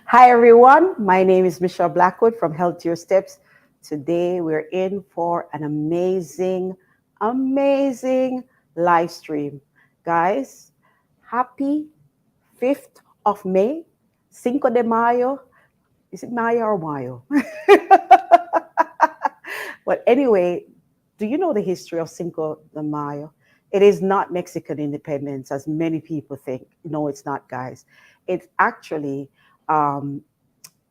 Hi, everyone. My name is Michelle Blackwood from Healthier Steps. Today, we're in for an amazing live stream. Guys, happy 5th of May, Cinco de Mayo. Is it Mayo or Mayo? But anyway, do you know the history of Cinco de Mayo? It is not Mexican independence, as many people think. No, it's not, guys. It's actually um,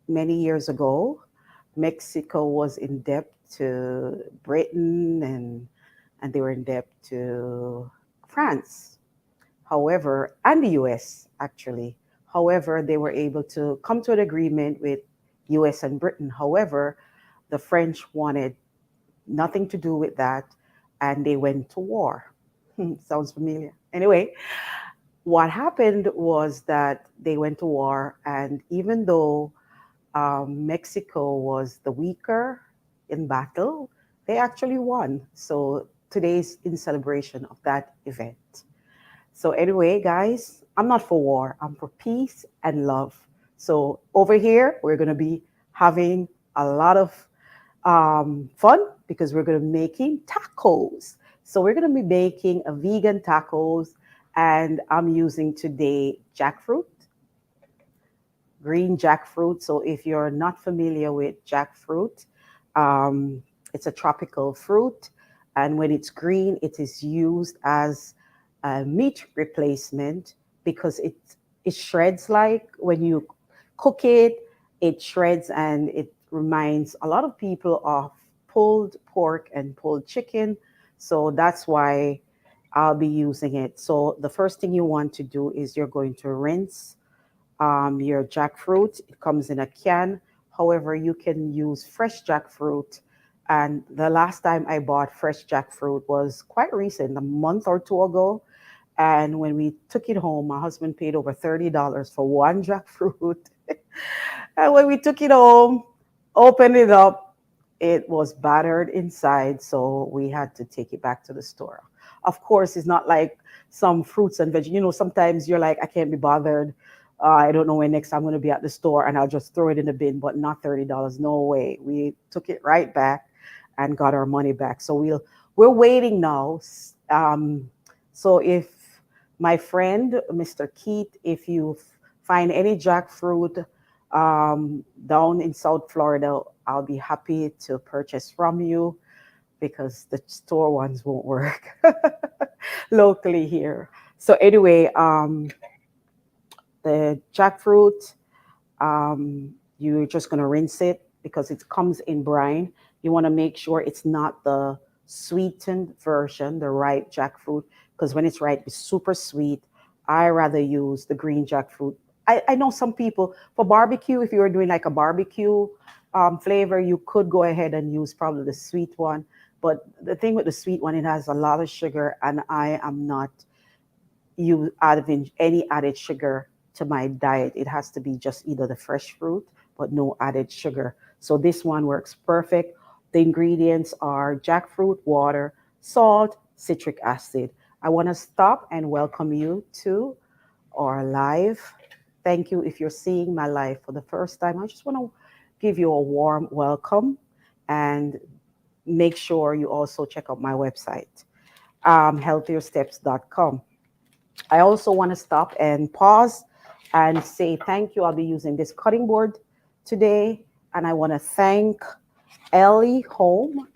many years ago, Mexico was in debt to Britain and they were in debt to France. However, and the US actually. However, they were able to come to an agreement with US and Britain. However, the French wanted nothing to do with that and they went to war. Sounds familiar. Anyway, what happened was that they went to war, and even though Mexico was the weaker in battle, they actually won. So today's in celebration of that event. So anyway, guys, I'm not for war. I'm for peace and love. So over here, we're going to be having a lot of fun because we're going to be making tacos. So we're going to be making a vegan tacos, and I'm using today jackfruit, green jackfruit. So if you're not familiar with jackfruit, um, it's a tropical fruit, and when it's green, it is used as a meat replacement because it shreds like when you cook it, it shreds and it reminds a lot of people of pulled pork and pulled chicken. So that's why I'll be using it. So the first thing you want to do is you're going to rinse your jackfruit. It comes in a can. However, you can use fresh jackfruit. And the last time I bought fresh jackfruit was quite recent, a month or two ago. And when we took it home, my husband paid over $30 for one jackfruit. And when we took it home, opened it up, it was battered inside. So we had to take it back to the store. Of course, it's not like some fruits and veggies. You know, sometimes you're like, I can't be bothered. I don't know when next I'm going to be at the store and I'll just throw it in the bin, but not $30. No way. We took it right back and got our money back. So we're waiting now. So if my friend, Mr. Keith, if you find any jackfruit down in South Florida, I'll be happy to purchase from you because the store ones won't work locally here. So anyway, the jackfruit, you're just going to rinse it because it comes in brine. You want to make sure it's not the sweetened version, the ripe jackfruit, because when it's ripe, it's super sweet. I rather use the green jackfruit. I know some people for barbecue, if you were doing like a barbecue flavor, you could go ahead and use probably the sweet one. But the thing with the sweet one, it has a lot of sugar, and I am not you adding any added sugar to my diet. It has to be just either the fresh fruit, but no added sugar. So this one works perfect. The ingredients are jackfruit, water, salt, citric acid. I want to stop and welcome you to our live. Thank you if you're seeing my live for the first time. I just want to give you a warm welcome and make sure you also check out my website, healthiersteps.com. I also want to stop and pause and say thank you. I'll be using this cutting board today, and I want to thank Ellie Home.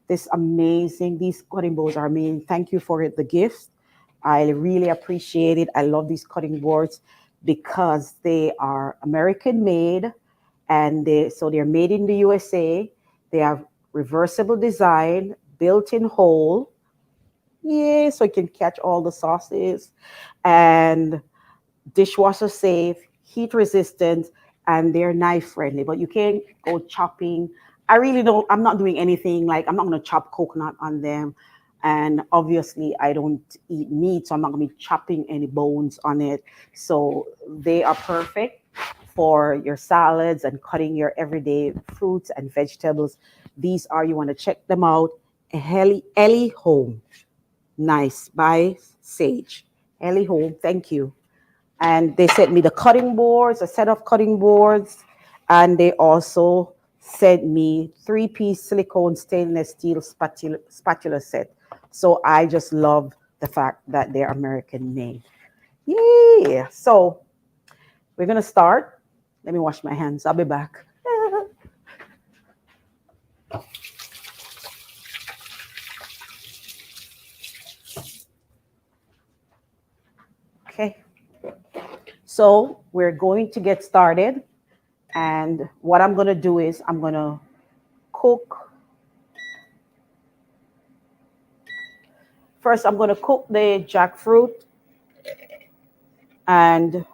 This amazing, these cutting boards are amazing. Thank you for the gift. I really appreciate it. I love these cutting boards because they are American made, and they're made in the USA. They have reversible design, built in hole. Yeah, so you can catch all the sauces, and dishwasher safe, heat resistant, and they're knife friendly. But you can't go chopping. I really don't. I'm not doing anything like I'm not going to chop coconut on them, and obviously I don't eat meat, so I'm not going to be chopping any bones on it. So they are perfect for your salads and cutting your everyday fruits and vegetables. These are you want to check them out. Ellie Home. Nice by Sage. Ellie Home, thank you. And they sent me the cutting boards, a set of cutting boards, and they also sent me 3-piece silicone stainless steel spatula set. So I just love the fact that they're American made. Yeah. So we're gonna start. Let me wash my hands. I'll be back. Okay. So we're going to get started. And what I'm gonna do is I'm gonna cook. First, I'm gonna cook the jackfruit and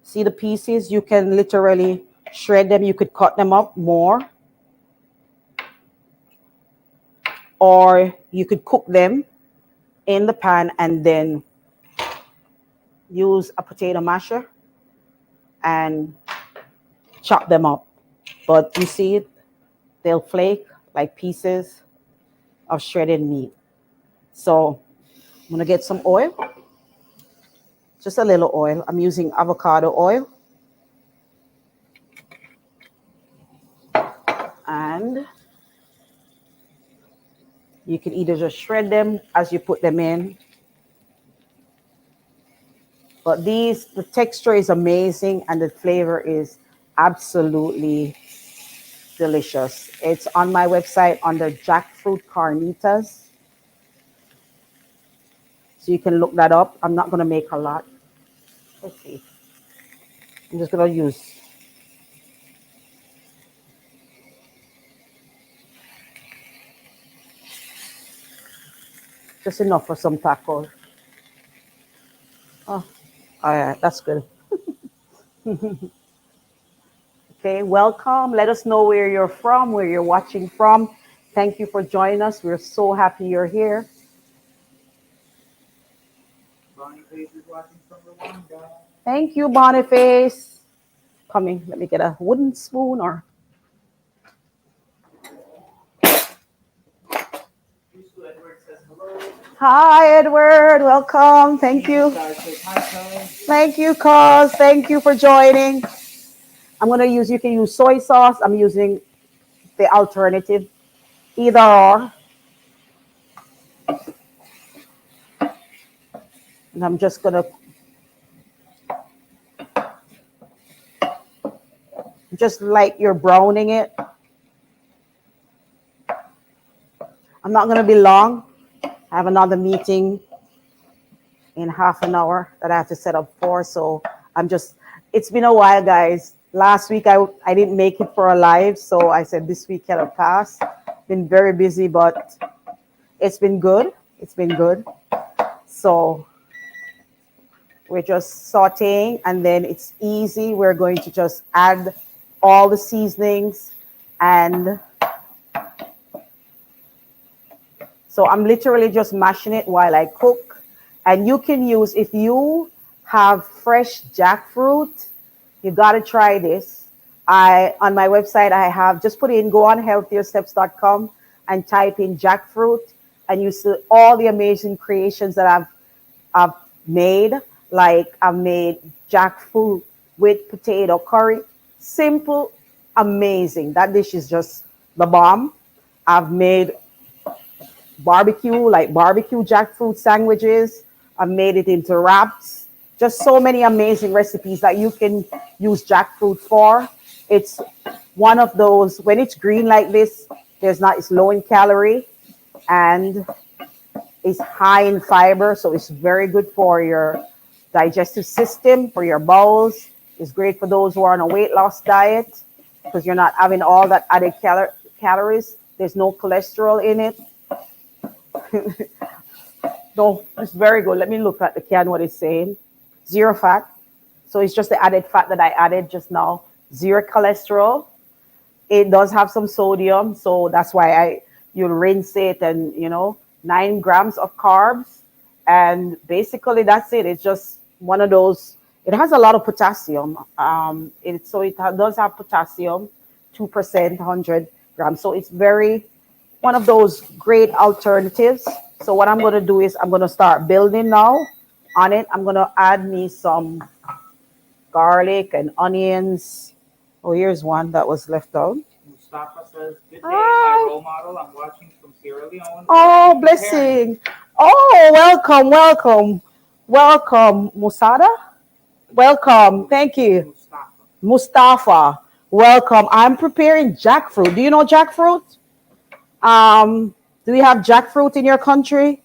see the pieces. You can literally shred them. You could cut them up more, or you could cook them in the pan and then use a potato masher and chop them up. But you see it, they'll flake like pieces of shredded meat. So I'm gonna get some oil, just a little oil. I'm using avocado oil. And you can either just shred them as you put them in. But these, the texture is amazing and the flavor is absolutely delicious. It's on my website under jackfruit carnitas. So you can look that up. I'm not going to make a lot. Let's see. I'm just going to use just enough for some tacos. Oh, all right. That's good. Okay, welcome. Let us know where you're from, where you're watching from. Thank you for joining us. We're so happy you're here. Boniface is watching from Rwanda. Thank you, Boniface. Coming, let me get a wooden spoon or. Hi, Edward. Welcome. Thank you. Thank you, Cause. Thank you for joining. I'm going to use, you can use soy sauce. I'm using the alternative, either or. And I'm just going to just like you're browning it. I'm not going to be long. I have another meeting in half an hour that I have to set up for. So I'm just, it's been a while, guys. Last week, I didn't make it for a live. So I said this week cannot pass. Been very busy, but it's been good. It's been good. So we're just sauteing and then it's easy. We're going to just add all the seasonings. And so I'm literally just mashing it while I cook. And you can use, if you have fresh jackfruit, you got to try this. On my website, I have, just put in, go on healthiersteps.com and type in jackfruit and you see all the amazing creations that I've made. Like I've made jackfruit with potato curry. Simple, amazing. That dish is just the bomb. I've made barbecue, like barbecue jackfruit sandwiches. I've made it into wraps. Just so many amazing recipes that you can use jackfruit for. It's one of those, when it's green like this, it's low in calorie and it's high in fiber. So it's very good for your digestive system, for your bowels. It's great for those who are on a weight loss diet because you're not having all that added calories. There's no cholesterol in it. No, it's very good. Let me look at the can, what it's saying. 0 fat. So it's just the added fat that I added just now. 0 cholesterol. It does have some sodium. So that's why you rinse it and, 9 grams of carbs. And basically that's it. It's just one of those. It has a lot of potassium. It does have potassium, 2%, 100 grams. So it's one of those great alternatives. So what I'm going to do is I'm going to start building now. on it. I'm gonna add me some garlic and onions. Oh, here's one that was left out. Mustafa says, "Good day, my Hi. role model. I'm watching from Sierra Leone. What are Oh, you preparing?" blessing. Oh, welcome, welcome, welcome, Musada. Welcome. Thank you, Mustafa. Mustafa. Welcome. I'm preparing jackfruit. Do you know jackfruit? Do we have jackfruit in your country?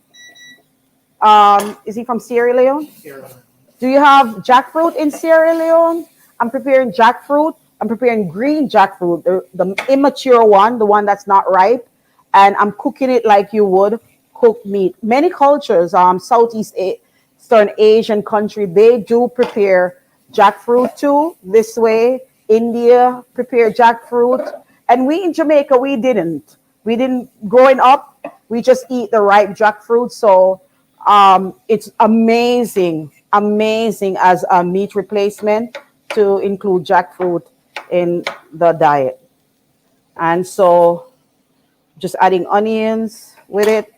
Is he from Sierra Leone? Sierra Leone. Do you have jackfruit in Sierra Leone? I'm preparing jackfruit. I'm preparing green jackfruit, the immature one, the one that's not ripe, and I'm cooking it like you would cook meat. Many cultures, Southeastern Asian country, they do prepare jackfruit too. This way, India prepare jackfruit, and we in Jamaica we didn't. We didn't growing up. We just eat the ripe jackfruit. So it's amazing, amazing as a meat replacement to include jackfruit in the diet. And so just adding onions with it.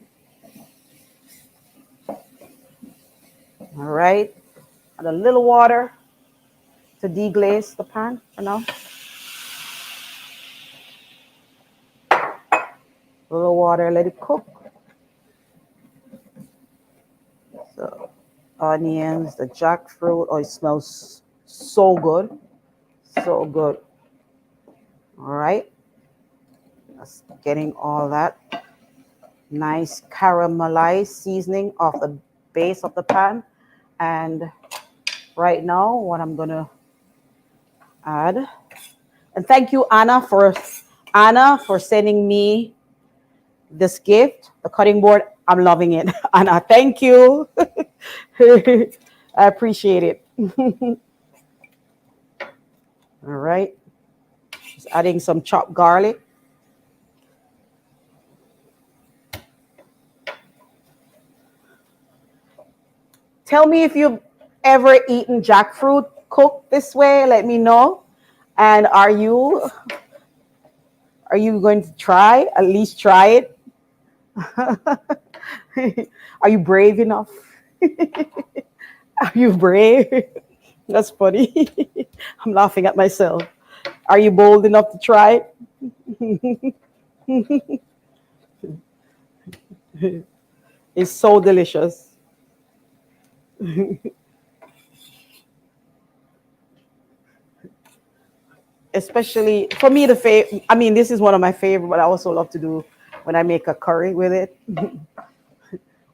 All right. Add a little water to deglaze the pan for now. A little water, let it cook. So onions, the jackfruit. Oh, it smells so good. So good. All right. That's getting all that nice caramelized seasoning off the base of the pan. And right now, what I'm gonna add, and thank you, Anna, for sending me this gift, the cutting board. I'm loving it, Anna. Thank you. I appreciate it. All right, just adding some chopped garlic. Tell me if you've ever eaten jackfruit cooked this way. Let me know. And are you going to try? At least try it. Are you brave enough? Are you brave? That's funny. I'm laughing at myself. Are you bold enough to try it? It's so delicious. Especially for me, I mean, this is one of my favorite, but I also love to do when I make a curry with it.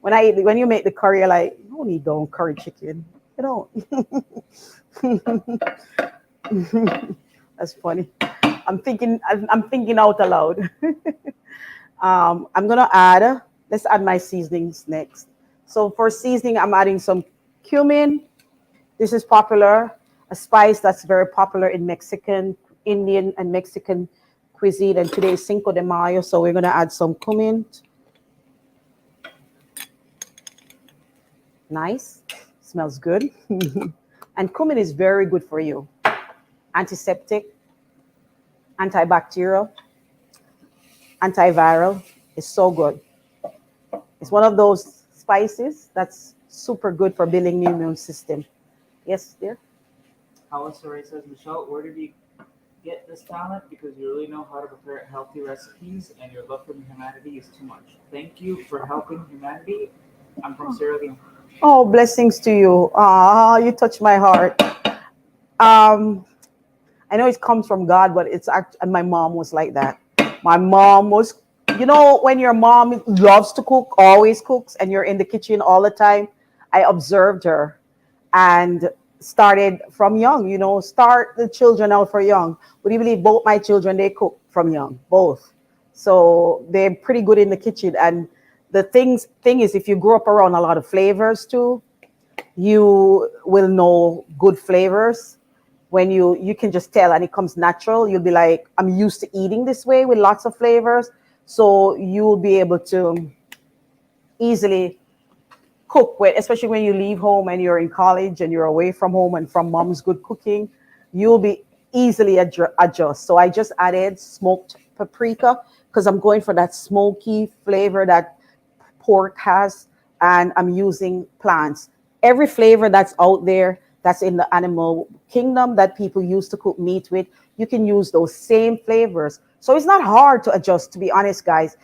When you make the curry, you're like, you don't need don't curry chicken. You don't. That's funny. I'm thinking out aloud. I'm gonna add. Let's add my seasonings next. So for seasoning, I'm adding some cumin. This is popular, a spice that's very popular in Mexican, Indian, and Mexican cuisine. And today is Cinco de Mayo, so we're gonna add some cumin. Nice, smells good. And cumin is very good for you. Antiseptic, antibacterial, antiviral. It's so good. It's one of those spices that's super good for building the immune system. Yes, dear. Howard Saray says, "Michelle, where did you get this talent? Because you really know how to prepare healthy recipes, and your love for humanity is too much. Thank you for helping humanity. I'm from Sierra Leone." Oh, blessings to you. Ah, you touch my heart. Um, I know it comes from God, but and my mom was like that. My mom was, when your mom loves to cook, always cooks, and you're in the kitchen all the time. I observed her and started from young, start the children out for young. Would you believe both my children, they cook from young, both. So they're pretty good in the kitchen. And the thing is, if you grow up around a lot of flavors too, you will know good flavors. When you can just tell and it comes natural, you'll be like, I'm used to eating this way with lots of flavors. So you will be able to easily cook with, especially when you leave home and you're in college and you're away from home and from mom's good cooking, you'll be easily adjust. So I just added smoked paprika because I'm going for that smoky flavor that pork has, and I'm using plants. every flavor that's out there that's in the animal kingdom that people used to cook meat with, you can use those same flavors. So it's not hard to adjust, to be honest, guys.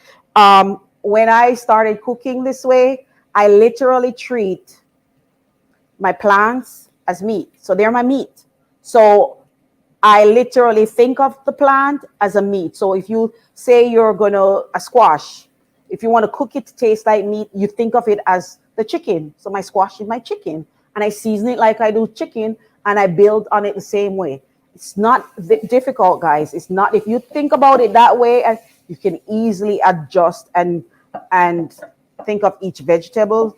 When I started cooking this way, I literally treat my plants as meat. So they're my meat. So I literally think of the plant as a meat. So if you say you're gonna a squash, if you want to cook it to taste like meat, you think of it as the chicken. So my squash is my chicken, and I season it like I do chicken, and I build on it the same way. It's not difficult, guys. It's not. If you think about it that way, and you can easily adjust and think of each vegetable.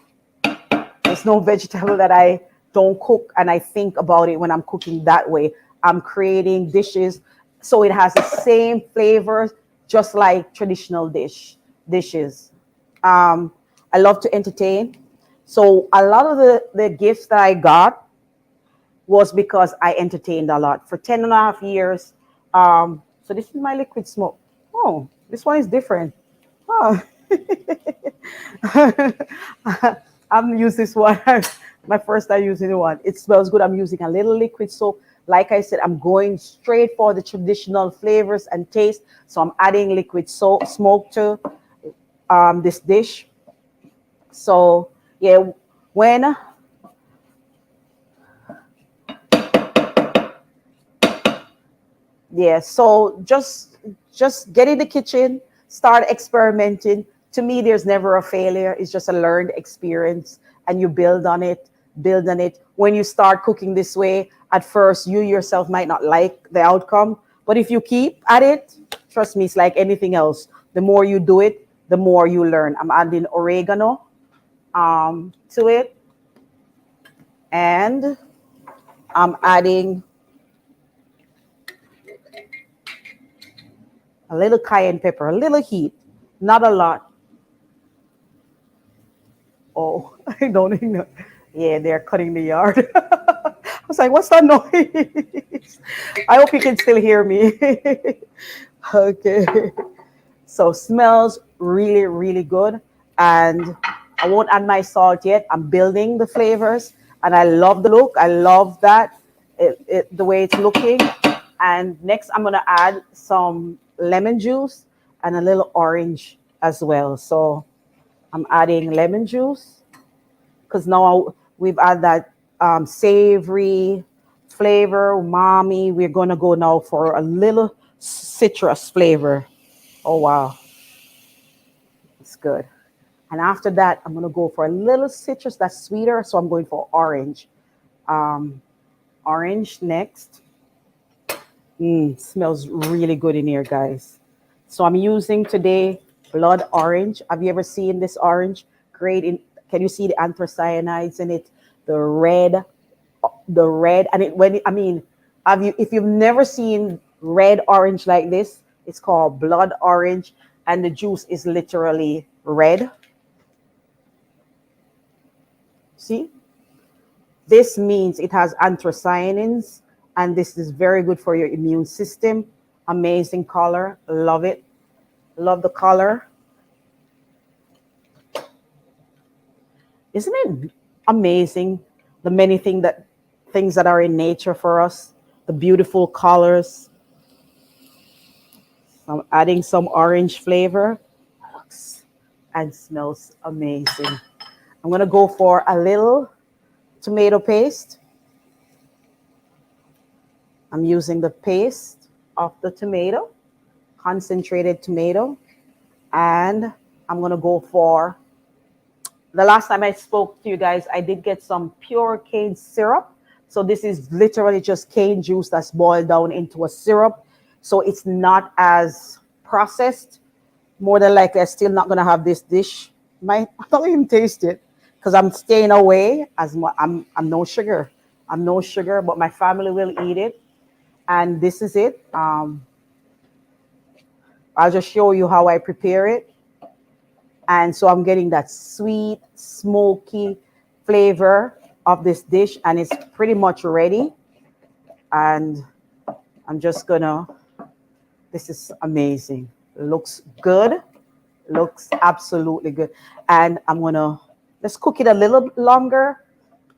There's no vegetable that I don't cook and I think about it when I'm cooking that way. I'm creating dishes so it has the same flavors, just like traditional dishes. I love to entertain. So a lot of the gifts that I got was because I entertained a lot for 10 and a half years. So this is my liquid smoke. Oh, this one is different. Oh. I'm using this one. My first time using the one. It smells good. I'm using a little liquid soap. Like I said, I'm going straight for the traditional flavors and taste. So I'm adding liquid soap smoke to this dish. So yeah, when yeah, so just get in the kitchen, start experimenting. To me, there's never a failure. It's just a learned experience, and you build on it, build on it. When you start cooking this way, at first you yourself might not like the outcome, but if you keep at it, trust me, it's like anything else. The more you do it, the more you learn. I'm adding oregano to it, and I'm adding a little cayenne pepper, a little heat, not a lot. Oh, I don't even know. Yeah, they're cutting the yard. I was like, what's that noise? I hope you can still hear me. Okay. So smells really, really good. And I won't add my salt yet. I'm building the flavors and I love the look. I love that, the way it's looking. And next I'm gonna add some lemon juice and a little orange as well. So I'm adding lemon juice because now we've had that savory flavor, umami. We're gonna go now for a little citrus flavor. Oh wow, it's good. And after that, I'm gonna go for a little citrus that's sweeter. So I'm going for orange. Um, Orange next. Smells really good in here, guys. So I'm using today blood orange. Have you ever seen this orange? Great. Can you see the anthracyanides in it? The red, and I mean, have you? If you've never seen red orange like this, it's called blood orange, and the juice is literally red. See, this means it has anthocyanins, and this is very good for your immune system. Amazing color, love it. Love the color. Isn't it amazing the many things that are in nature for us? The beautiful colors. I'm adding some orange flavor. Looks and smells amazing. I'm gonna go for a little tomato paste. I'm using the paste of the tomato, concentrated tomato, and I'm gonna go for the last time I spoke to you guys, I did get some pure cane syrup. So this is literally just cane juice that's boiled down into a syrup. So it's not as processed. More than likely, I'm still not gonna have this dish. I don't even taste it because I'm staying away. I'm no sugar. I'm no sugar, but my family will eat it. And this is it. I'll just show you how I prepare it. And so I'm getting that sweet, smoky flavor of this dish, and it's pretty much ready. And I'm just gonna, this is amazing. Looks good, looks absolutely good. And I'm gonna, let's cook it a little longer.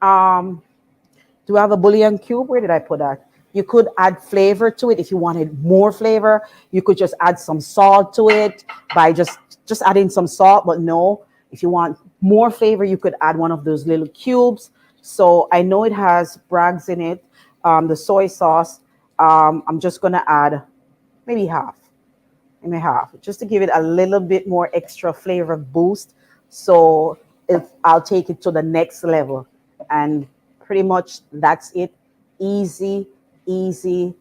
Um, do I have a bouillon cube? Where did I put that? You could add flavor to it if you wanted more flavor. You could just add some salt to it by just adding some salt. But no, if you want more flavor, you could add one of those little cubes. So I know it has Bragg's in it, the soy sauce. I'm just gonna add maybe half and a half, just to give it a little bit more extra flavor boost. So if I'll take it to the next level, and pretty much that's it. Easy, easy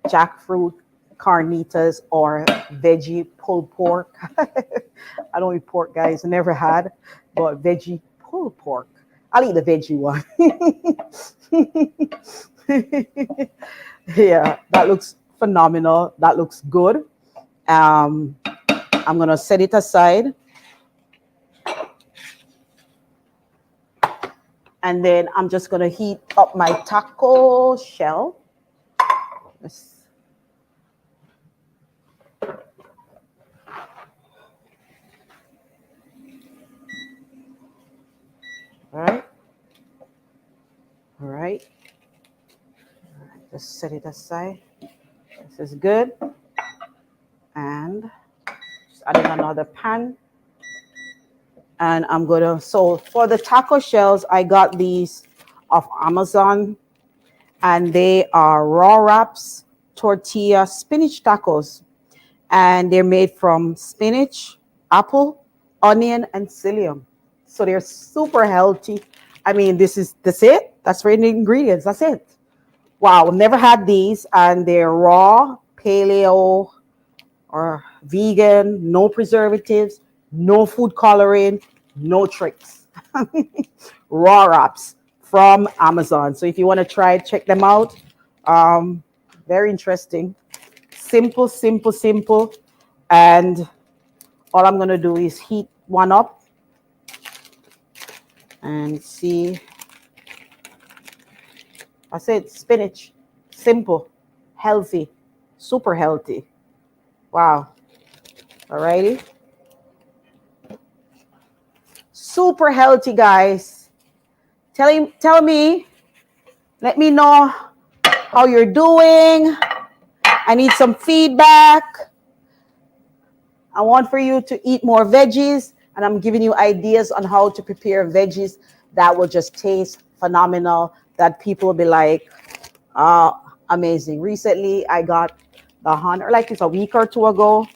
jackfruit carnitas or veggie pulled pork. I don't eat pork, guys. I never had, but veggie pulled pork. I'll eat the veggie one. Yeah, that looks phenomenal. That looks good. Um, I'm gonna set it aside, and then I'm just gonna heat up my taco shell. Yes. All right, all right. Just set it aside. This is good, and just add in another pan. And I'm gonna. So for the taco shells, I got these off Amazon, and they are raw wraps tortilla spinach tacos, and they're made from spinach, apple, onion, and psyllium. So they're super healthy. I mean, that's it. That's for the ingredients. That's it. Wow, never had these, and they're raw, paleo, or vegan, no preservatives, no food coloring, no tricks. Raw wraps from Amazon. So if you want to try it, check them out. Um, very interesting. Simple, simple, simple. And all I'm going to do is heat one up and see. I said spinach. Simple, healthy, super healthy. Wow. Alrighty. Super healthy, guys. Tell me, let me know how you're doing. I need some feedback. I want for you to eat more veggies, and I'm giving you ideas on how to prepare veggies that will just taste phenomenal, that people will be like, uh, amazing. Recently, I got the honor, like it's a week or two ago,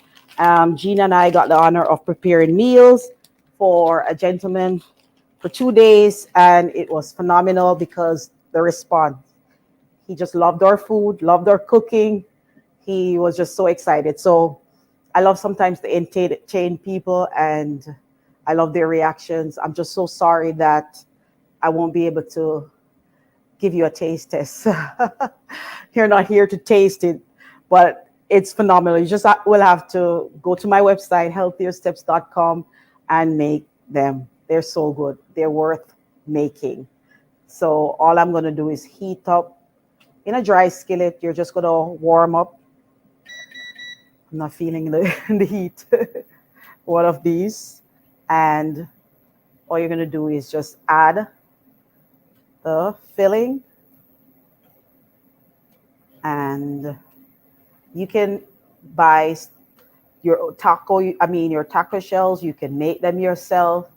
Gina and I got the honor of preparing meals for a gentleman for 2 days, and it was phenomenal because the response. He just loved our food, loved our cooking. He was just so excited. So I love sometimes to entertain people, and I love their reactions. I'm just so sorry that I won't be able to give you a taste test. You're not here to taste it, but it's phenomenal. You just will have to go to my website, healthiersteps.com, and make them. They're so good. They're worth making. So all I'm going to do is heat up in a dry skillet. You're just going to warm up. I'm not feeling the heat. One of these. And all you're going to do is just add the filling, and you can buy your taco shells. You can make them yourself.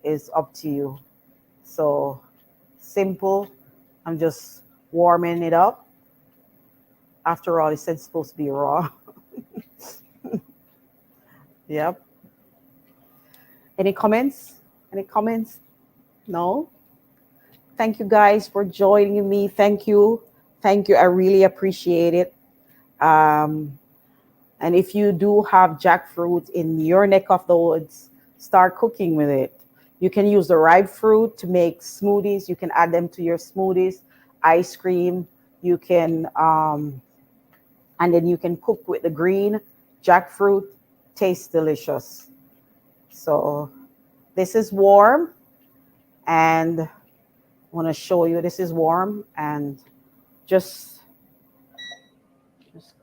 It's up to you. So simple. I'm just warming it up. After all, it said it's supposed to be raw. Yep. Any comments? Any comments? No? Thank you guys for joining me. Thank you. Thank you. I really appreciate it. Um, and if you do have jackfruit in your neck of the woods, start cooking with it. You can use the ripe fruit to make smoothies. You can add them to your smoothies, ice cream. You can, and then you can cook with the green jackfruit. Tastes delicious. So this is warm, and I want to show you this is warm, and just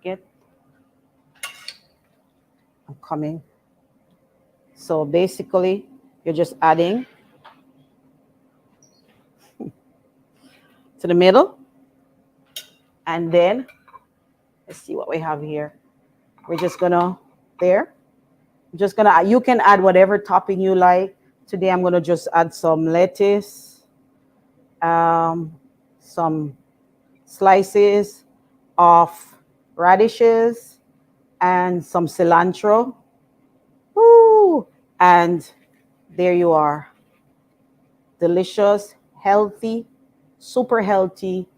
get. I'm coming. So basically, you're just adding to the middle. And then let's see what we have here. We're just gonna, there. I'm just gonna, you can add whatever topping you like. Today I'm gonna just add some lettuce, um, some slices of radishes, and some cilantro. Woo! And there you are. Delicious, healthy, super healthy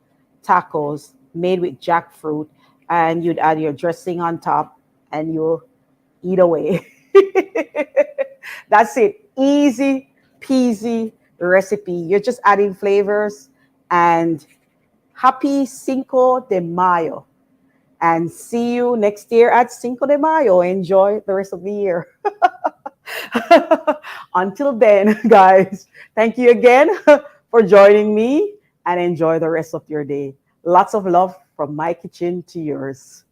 tacos made with jackfruit. And you'd add your dressing on top and you'll eat away. That's it. Easy peasy recipe. You're just adding flavors. And happy Cinco de Mayo. And see you next year at Cinco de Mayo. Enjoy the rest of the year. Until then, guys, thank you again for joining me and enjoy the rest of your day. Lots of love from my kitchen to yours.